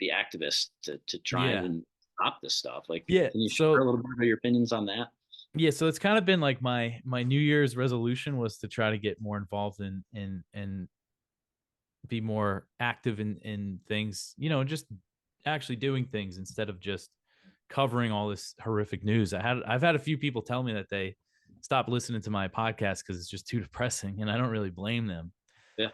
be activists to try and stop this stuff. Like, can you share a little bit of your opinions on that? Yeah, so it's kind of been like my New Year's resolution was to try to get more involved in be more active in things, just actually doing things instead of just covering all this horrific news. I've had a few people tell me that they stopped listening to my podcast because it's just too depressing, and I don't really blame them. Yeah.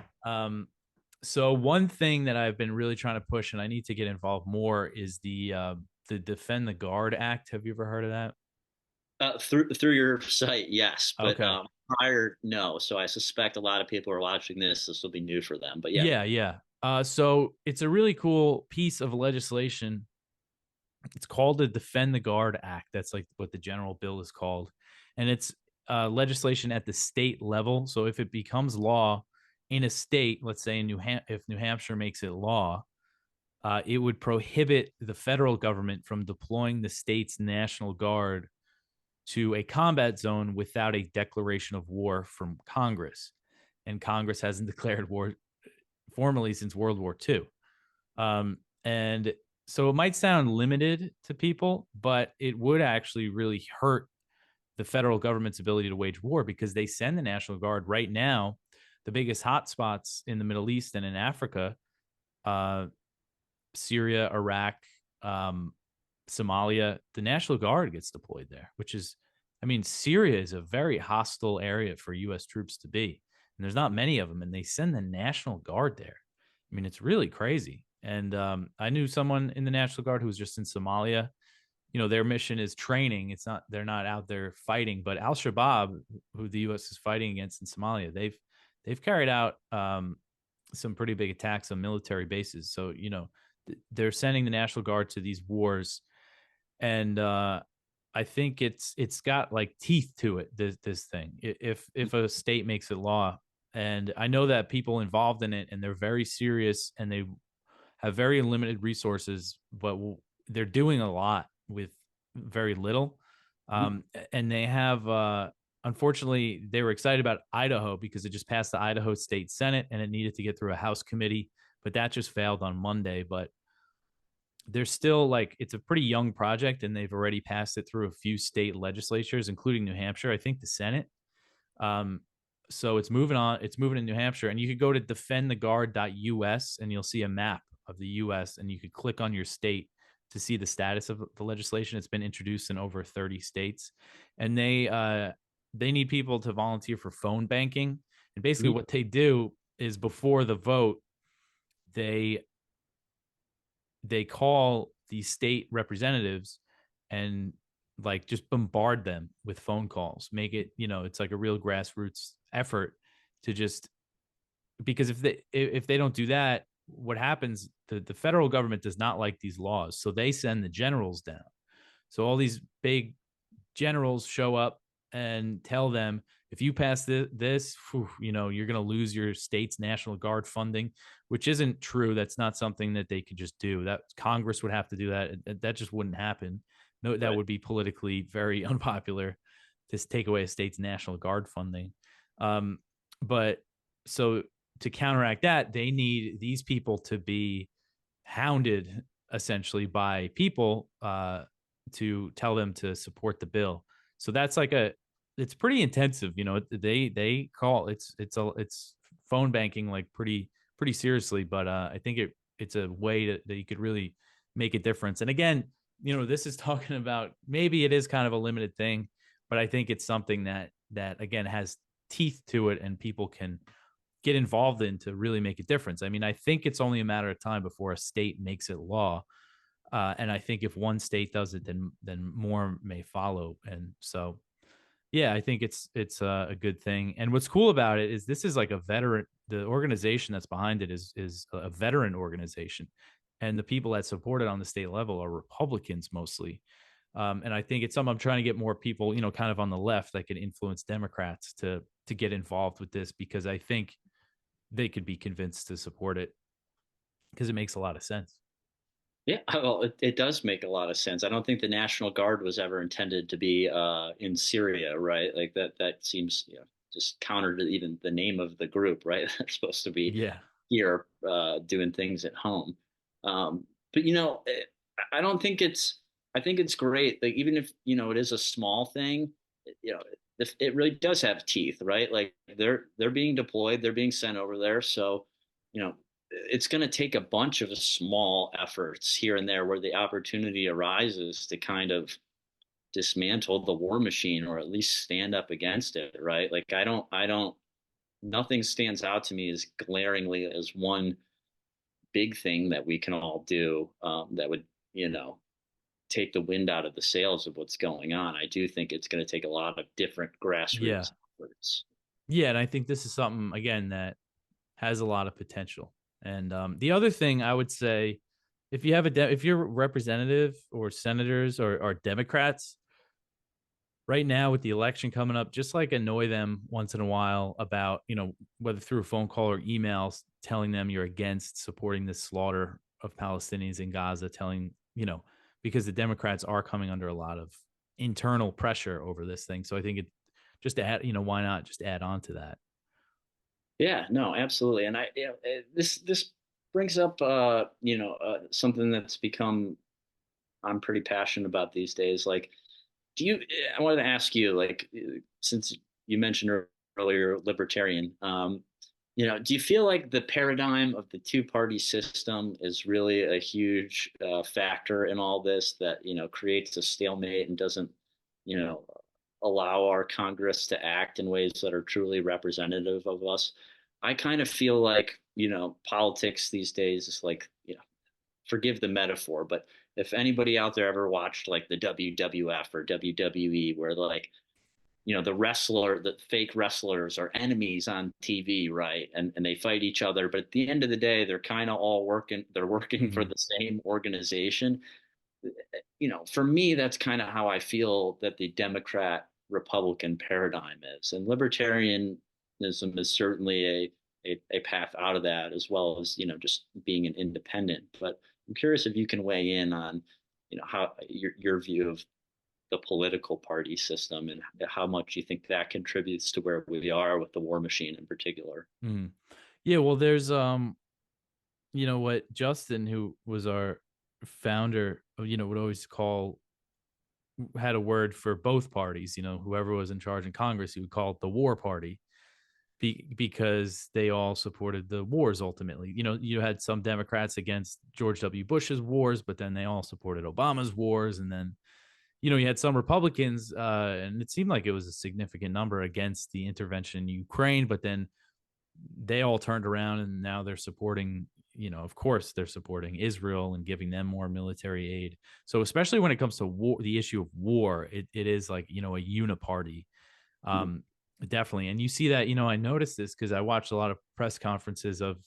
So one thing that I've been really trying to push, and I need to get involved more, is the Defend the Guard Act. Have you ever heard of that? Through your site, yes, but okay. Prior, no. So I suspect a lot of people are watching this. This will be new for them, but yeah. Yeah. So it's a really cool piece of legislation. It's called the Defend the Guard Act. That's like what the general bill is called, and it's legislation at the state level. So if it becomes law in a state, let's say in if New Hampshire makes it law, it would prohibit the federal government from deploying the state's National Guard to a combat zone without a declaration of war from Congress. And Congress hasn't declared war formally since World War II. And so it might sound limited to people, but it would actually really hurt the federal government's ability to wage war, because they send the National Guard right now. The biggest hotspots in the Middle East and in Africa, Syria, Iraq, Somalia, the National Guard gets deployed there, which is, I mean, Syria is a very hostile area for U.S. troops to be, and there's not many of them, and they send the National Guard there. I mean, it's really crazy. And I knew someone in the National Guard who was just in Somalia. You know, their mission is training. It's not, they're not out there fighting. But Al Shabaab, who the U.S. is fighting against in Somalia, they've carried out some pretty big attacks on military bases. So, you know, they're sending the National Guard to these wars, and I think it's got like teeth to it. This thing, if a state makes it law, and I know that people involved in it, and they're very serious, and they have very limited resources, but they're doing a lot with very little. And they have, unfortunately, they were excited about Idaho because it just passed the Idaho State Senate and it needed to get through a House committee, but that just failed on Monday. But they're still like, it's a pretty young project, and they've already passed it through a few state legislatures, including New Hampshire, I think the Senate. Um, so it's moving on. It's moving in New Hampshire, and you could go to defendtheguard.us and you'll see a map of the US, and you could click on your state to see the status of the legislation. It's been introduced in over 30 states, and they need people to volunteer for phone banking. And basically what they do is before the vote, they call the state representatives and like just bombard them with phone calls, make it, you know, it's like a real grassroots effort to just, because if they don't do that, what happens, the federal government does not like these laws, so they send the generals down. So all these big generals show up and tell them, if you pass this, you know, you're going to lose your state's National Guard funding, which isn't true. That's not something that they could just do. That Congress would have to do that. That just wouldn't happen. No, that would be politically very unpopular to take away a state's National Guard funding. But so to counteract that, they need these people to be hounded essentially by people to tell them to support the bill. So that's like it's pretty intensive, you know. They call it's phone banking like pretty seriously, but I think it's a way that you could really make a difference. And again, you know, this is talking about, maybe it is kind of a limited thing, but I think it's something that again has teeth to it, and people can get involved in to really make a difference. I mean, I think it's only a matter of time before a state makes it law. And I think if one state does it, then more may follow. And so, yeah, I think it's a good thing. And what's cool about it is this is like a veteran. The organization that's behind it is a veteran organization, and the people that support it on the state level are Republicans mostly. And I think it's something I'm trying to get more people, you know, kind of on the left that can influence Democrats to get involved with this, because I think they could be convinced to support it because it makes a lot of sense. Yeah, well, it does make a lot of sense. I don't think the National Guard was ever intended to be in Syria, right? Like that seems, you know, just counter to even the name of the group, right? They're supposed to be Yeah. here doing things at home. But you know, I don't think I think it's great. Like even if, you know, it is a small thing, you know, it really does have teeth, right? Like they're being deployed, they're being sent over there, so you know it's going to take a bunch of small efforts here and there where the opportunity arises to kind of dismantle the war machine, or at least stand up against it, right? Like nothing stands out to me as glaringly as one big thing that we can all do that would, you know, take the wind out of the sails of what's going on. I do think it's going to take a lot of different Yeah. grassroots efforts. Yeah. And I think this is something, again, that has a lot of potential. And the other thing I would say, if you have if you're representative or senators or Democrats right now with the election coming up, just like annoy them once in a while about, you know, whether through a phone call or emails, telling them you're against supporting this slaughter of Palestinians in Gaza, telling, you know, because the Democrats are coming under a lot of internal pressure over this thing. So I think it just add, you know, why not just add on to that? Yeah, no, absolutely. And you know, this brings up, you know, something that's become I'm pretty passionate about these days. Like, I wanted to ask you, like, since you mentioned earlier libertarian, you know, do you feel like the paradigm of the two-party system is really a huge factor in all this, that, you know, creates a stalemate and doesn't, you know, allow our Congress to act in ways that are truly representative of us? I kind of feel like politics these days is like, forgive the metaphor, but if anybody out there ever watched like the WWF or WWE, where like, the fake wrestlers are enemies on TV, right? And they fight each other, but at the end of the day, they're kind of all they're working for Mhm. the same organization. For me, that's kind of how I feel that the Democrat Republican paradigm is. And libertarianism is certainly a path out of that, as well as, just being an independent. But I'm curious if you can weigh in on, how your view of the political party system and how much you think that contributes to where we are with the war machine in particular. Mhm. Yeah, well, there's what Justin, who was our founder, would always call had a word for both parties. Whoever was in charge in Congress, he would call it the war party, because they all supported the wars ultimately. You had some Democrats against George W. Bush's wars, but then they all supported Obama's wars. And then, you had some Republicans, and it seemed like it was a significant number against the intervention in Ukraine, but then they all turned around and now they're supporting, of course, they're supporting Israel and giving them more military aid. So especially when it comes to war, the issue of war, it is like, a uniparty. Um, Definitely. And you see that, I noticed this because I watched a lot of press conferences of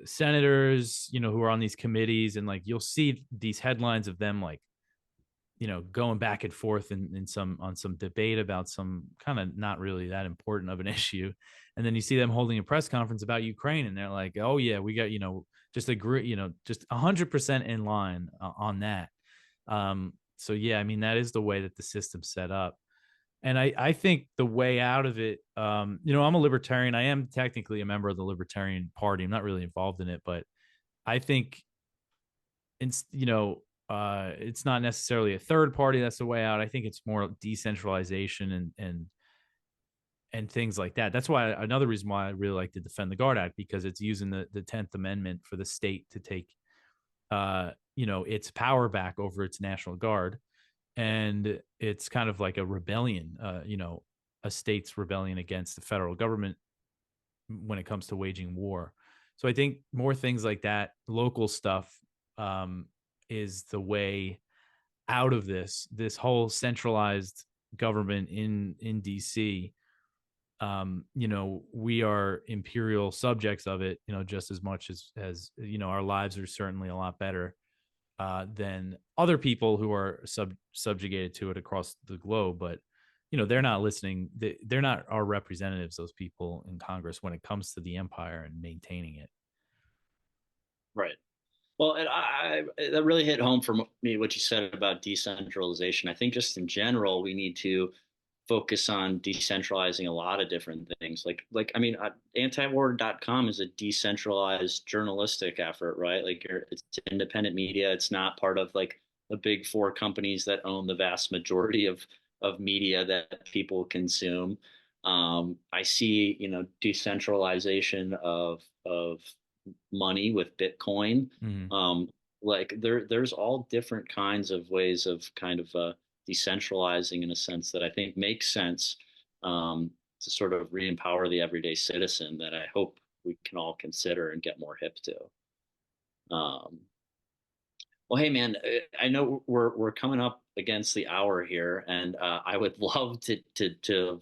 senators, who are on these committees, and like you'll see these headlines of them like, going back and forth in some on some debate about some kind of not really that important of an issue. And then you see them holding a press conference about Ukraine, and they're like, oh yeah, we got, just agree, just 100% in line on that. So yeah, I mean, that is the way that the system's set up. And I think the way out of it, I'm a libertarian. I am technically a member of the Libertarian Party. I'm not really involved in it, but I think it's not necessarily a third party that's the way out. I think it's more decentralization and things like that. That's why another reason why I really like to Defend the Guard Act, because it's using the 10th Amendment for the state to take its power back over its National Guard. And it's kind of like a rebellion, a state's rebellion against the federal government when it comes to waging war. So I think more things like that, local stuff, is the way out of this whole centralized government in DC. We are imperial subjects of it, just as much as our lives are certainly a lot better than other people who are subjugated to it across the globe. But they're not listening. They're not our representatives, those people in Congress, when it comes to the empire and maintaining it. Right. Well, and that really hit home for me what you said about decentralization. I think just in general, we need to focus on decentralizing a lot of different things. Like I mean, antiwar.com is a decentralized journalistic effort, right? Like it's independent media. It's not part of like the big four companies that own the vast majority of media that people consume. I see, decentralization of money with Bitcoin. Mm-hmm. Like there's all different kinds of ways of kind of decentralizing in a sense that I think makes sense, to sort of re-empower the everyday citizen that I hope we can all consider and get more hip to. Um, well, hey man, I know we're coming up against the hour here, and I would love to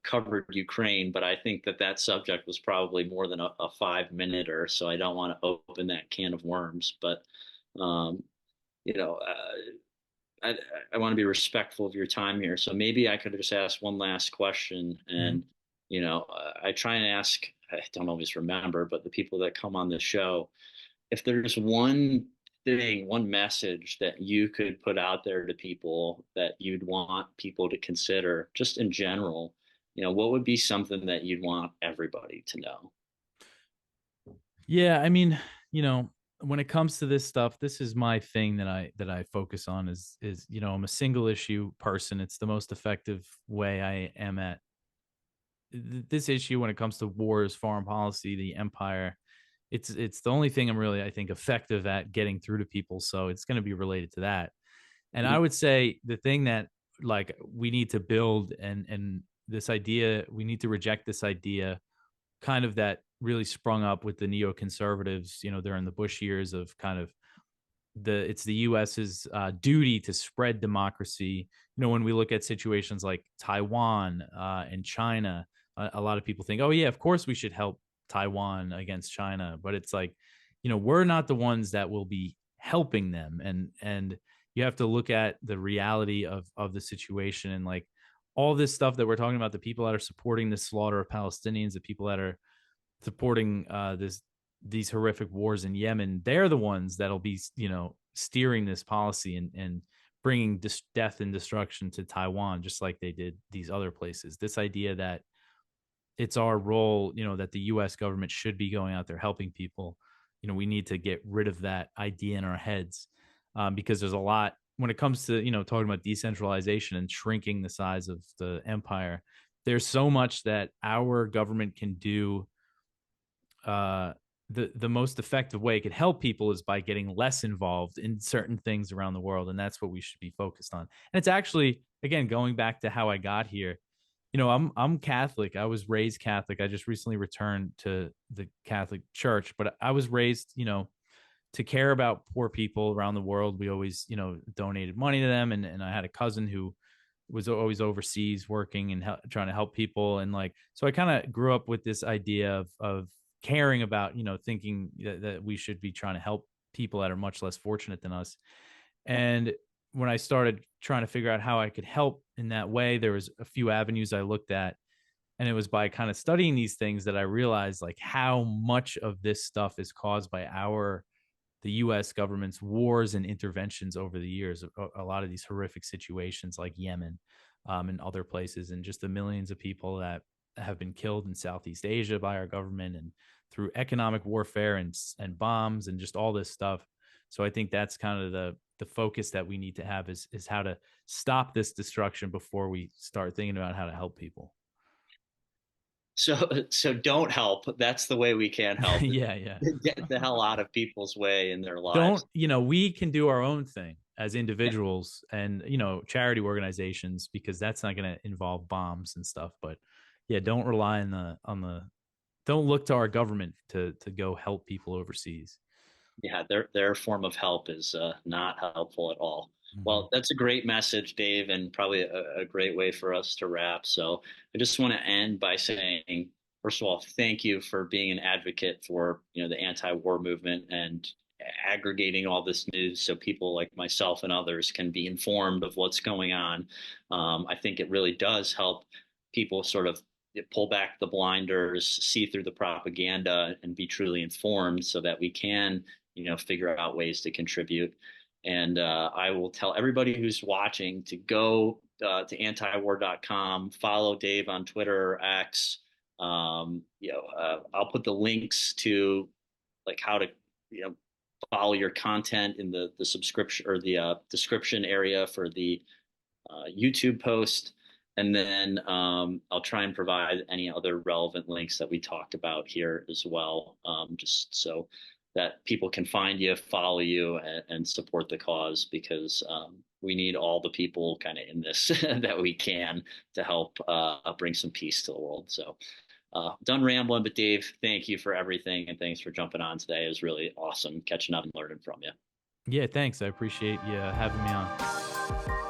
cover Ukraine, but I think that subject was probably more than a 5 minute or so. I don't want to open that can of worms, but um, you know, I I want to be respectful of your time here, so maybe I could just ask one last question, Mm-hmm. and I try and ask. I don't always remember, but the people that come on the show, if there's one thing, one message that you could put out there to people that you'd want people to consider, just in general, what would be something that you'd want everybody to know? Yeah, I mean, when it comes to this stuff, this is my thing that I focus on is I'm a single issue person. It's the most effective way I am at this issue when it comes to wars, foreign policy, the empire. It's the only thing I'm really, I think, effective at getting through to people. So it's going to be related to that. And I Mhm. would say the thing that like we need to build and this idea, we need to reject this idea kind of that really sprung up with the neoconservatives, during the Bush years of kind of it's the US's duty to spread democracy. When we look at situations like Taiwan and China, a lot of people think, oh yeah, of course we should help Taiwan against China, but it's like, we're not the ones that will be helping them, and you have to look at the reality of the situation, and like all this stuff that we're talking about, the people that are supporting the slaughter of Palestinians, the people that are supporting these horrific wars in Yemen, they're the ones that'll be, steering this policy and bringing death and destruction to Taiwan, just like they did these other places. This idea that it's our role, that the U.S. government should be going out there helping people. We need to get rid of that idea in our heads, because there's a lot when it comes to, talking about decentralization and shrinking the size of the empire. There's so much that our government can do. The most effective way it could help people is by getting less involved in certain things around the world, and that's what we should be focused on. And it's actually, again, going back to how I got here. I'm Catholic. I was raised Catholic. I just recently returned to the Catholic Church, but I was raised, to care about poor people around the world. We always, donated money to them, and I had a cousin who was always overseas working and trying to help people, and like, so I kind of grew up with this idea of caring about, thinking that we should be trying to help people that are much less fortunate than us. And when I started trying to figure out how I could help in that way, there was a few avenues I looked at, and it was by kind of studying these things that I realized like how much of this stuff is caused by the U.S. government's wars and interventions over the years. A lot of these horrific situations like Yemen, and other places, and just the millions of people that have been killed in Southeast Asia by our government, and through economic warfare and bombs and just all this stuff. So I think that's kind of the focus that we need to have is how to stop this destruction before we start thinking about how to help people. So don't help. That's the way we can help. Yeah. Get the hell out of people's way in their Don't, lives. we can do our own thing as individuals and, charity organizations, because that's not going to involve bombs and stuff. But yeah, don't rely don't look to our government to go help people overseas. Yeah, their form of help is not helpful at all. Mm-hmm. Well, that's a great message, Dave, and probably a great way for us to wrap. So I just want to end by saying, first of all, thank you for being an advocate for, the anti-war movement and aggregating all this news so people like myself and others can be informed of what's going on. I think it really does help people sort of pull back the blinders, see through the propaganda, and be truly informed so that we can, figure out ways to contribute. And I will tell everybody who's watching to go to antiwar.com, follow Dave on Twitter or X. I'll put the links to like how to, follow your content in the subscription or the description area for the YouTube post. And then I'll try and provide any other relevant links that we talked about here as well, just so that people can find you, follow you, and support the cause, because we need all the people kind of in this that we can to help bring some peace to the world. So done rambling, but Dave, thank you for everything, and thanks for jumping on today. It was really awesome catching up and learning from you. Yeah, thanks. I appreciate you having me on.